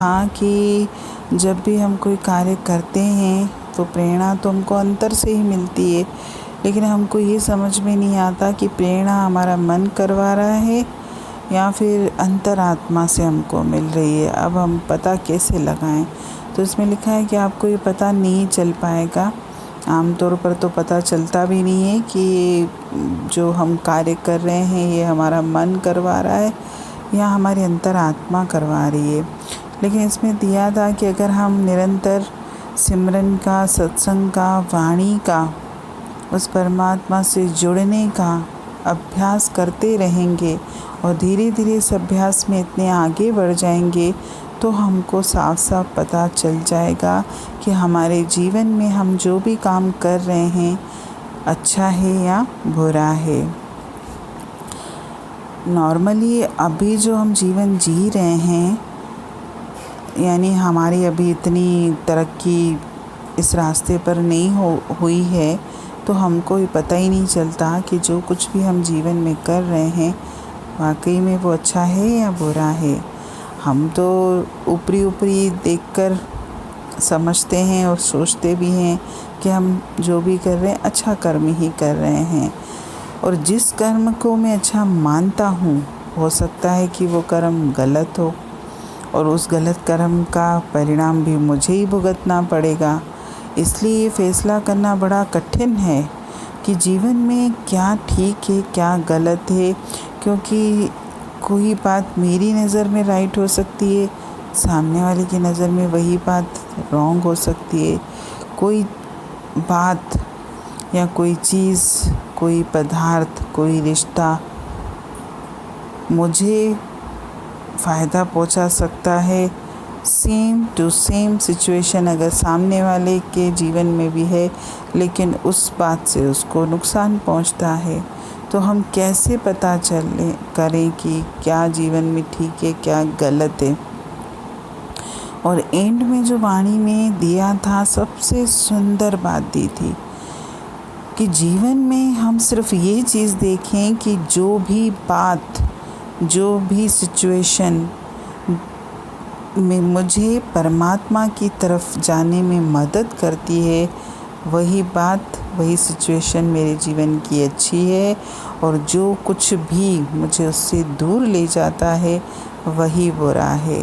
हाँ कि जब भी हम कोई कार्य करते हैं तो प्रेरणा तो हमको अंतर से ही मिलती है, लेकिन हमको ये समझ में नहीं आता कि प्रेरणा हमारा मन करवा रहा है या फिर अंतरात्मा से हमको मिल रही है। अब हम पता कैसे लगाएं? तो इसमें लिखा है कि आपको ये पता नहीं चल पाएगा। आमतौर पर तो पता चलता भी नहीं है कि ये जो हम कार्य कर रहे हैं ये हमारा मन करवा रहा है या हमारी अंतरात्मा करवा रही है। लेकिन इसमें दिया था कि अगर हम निरंतर सिमरन का, सत्संग का, वाणी का, उस परमात्मा से जुड़ने का अभ्यास करते रहेंगे और धीरे धीरे इस अभ्यास में इतने आगे बढ़ जाएंगे तो हमको साफ साफ पता चल जाएगा कि हमारे जीवन में हम जो भी काम कर रहे हैं अच्छा है या बुरा है। नॉर्मली अभी जो हम जीवन जी रहे हैं, यानी हमारी अभी इतनी तरक्की इस रास्ते पर नहीं हुई है, तो हमको ये पता ही नहीं चलता कि जो कुछ भी हम जीवन में कर रहे हैं वाकई में वो अच्छा है या बुरा है। हम तो ऊपरी देखकर समझते हैं और सोचते भी हैं कि हम जो भी कर रहे हैं अच्छा कर्म ही कर रहे हैं, और जिस कर्म को मैं अच्छा मानता हूँ हो सकता है कि वो कर्म गलत हो और उस गलत कर्म का परिणाम भी मुझे ही भुगतना पड़ेगा। इसलिए ये फैसला करना बड़ा कठिन है कि जीवन में क्या ठीक है क्या गलत है, क्योंकि कोई बात मेरी नज़र में राइट हो सकती है, सामने वाले की नज़र में वही बात रॉन्ग हो सकती है। कोई बात या कोई चीज़, कोई पदार्थ, कोई रिश्ता मुझे फ़ायदा पहुंचा सकता है। सेम टू सेम सिचुएशन अगर सामने वाले के जीवन में भी है, लेकिन उस बात से उसको नुकसान पहुंचता है, तो हम कैसे पता करें कि क्या जीवन में ठीक है क्या गलत है। और एंड में जो वाणी में दिया था सबसे सुंदर बात दी थी कि जीवन में हम सिर्फ ये चीज़ देखें कि जो भी बात, जो भी सिचुएशन में मुझे परमात्मा की तरफ जाने में मदद करती है, वही बात, वही सिचुएशन मेरे जीवन की अच्छी है, और जो कुछ भी मुझे उससे दूर ले जाता है वही बुरा है।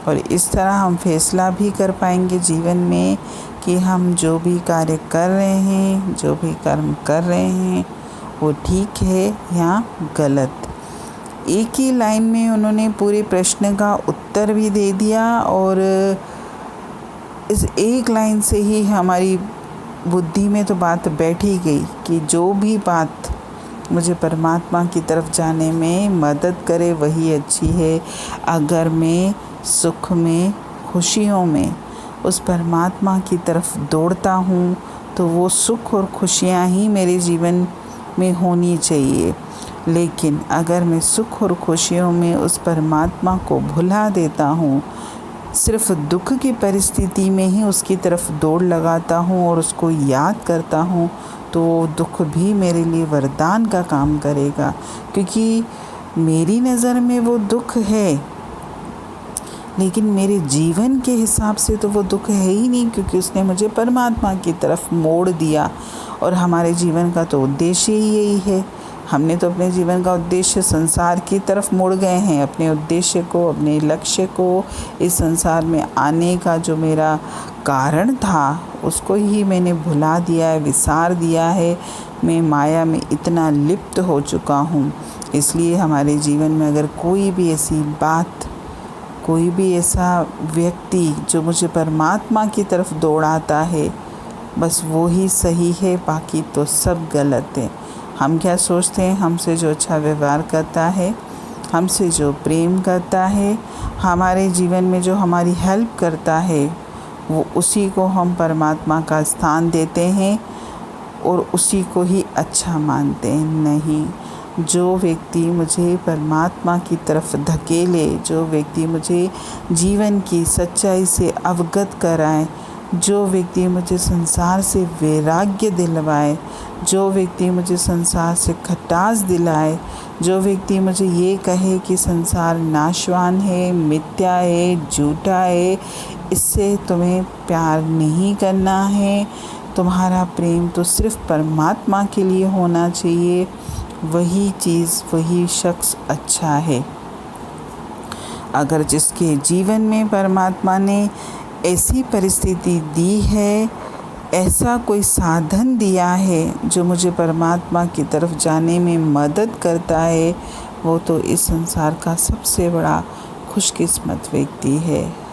और इस तरह हम फैसला भी कर पाएंगे जीवन में कि हम जो भी कार्य कर रहे हैं, जो भी कर्म कर रहे हैं वो ठीक है या गलत। एक ही लाइन में उन्होंने पूरे प्रश्न का उत्तर भी दे दिया, और इस एक लाइन से ही हमारी बुद्धि में तो बात बैठ ही गई कि जो भी बात मुझे परमात्मा की तरफ जाने में मदद करे वही अच्छी है। अगर मैं सुख में, खुशियों में उस परमात्मा की तरफ दौड़ता हूँ तो वो सुख और खुशियाँ ही मेरे जीवन में होनी चाहिए। लेकिन अगर मैं सुख और खुशियों में उस परमात्मा को भुला देता हूँ, सिर्फ दुख की परिस्थिति में ही उसकी तरफ दौड़ लगाता हूँ और उसको याद करता हूँ, तो दुख भी मेरे लिए वरदान का काम करेगा, क्योंकि मेरी नज़र में वो दुख है, लेकिन मेरे जीवन के हिसाब से तो वो दुख है ही नहीं, क्योंकि उसने मुझे परमात्मा की तरफ मोड़ दिया। और हमारे जीवन का तो उद्देश्य ही यही है। हमने तो अपने जीवन का उद्देश्य संसार की तरफ मुड़ गए हैं। अपने उद्देश्य को, अपने लक्ष्य को, इस संसार में आने का जो मेरा कारण था उसको ही मैंने भुला दिया है, विसार दिया है। मैं माया में इतना लिप्त हो चुका हूँ। इसलिए हमारे जीवन में अगर कोई भी ऐसी बात, कोई भी ऐसा व्यक्ति जो मुझे परमात्मा की तरफ दौड़ाता है, बस वो ही सही है, बाकी तो सब गलत है। हम क्या सोचते हैं, हमसे जो अच्छा व्यवहार करता है, हमसे जो प्रेम करता है, हमारे जीवन में जो हमारी हेल्प करता है, वो उसी को हम परमात्मा का स्थान देते हैं और उसी को ही अच्छा मानते हैं। नहीं, जो व्यक्ति मुझे परमात्मा की तरफ धकेले, जो व्यक्ति मुझे जीवन की सच्चाई से अवगत कराए, जो व्यक्ति मुझे संसार से वैराग्य दिलवाए, जो व्यक्ति मुझे संसार से खटास दिलाए, जो व्यक्ति मुझे ये कहे कि संसार नाशवान है, मिथ्या है, झूठा है, इससे तुम्हें प्यार नहीं करना है, तुम्हारा प्रेम तो सिर्फ़ परमात्मा के लिए होना चाहिए, वही चीज़, वही शख्स अच्छा है। अगर जिसके जीवन में परमात्मा ने ऐसी परिस्थिति दी है, ऐसा कोई साधन दिया है जो मुझे परमात्मा की तरफ जाने में मदद करता है, वो तो इस संसार का सबसे बड़ा खुशकिस्मत व्यक्ति है।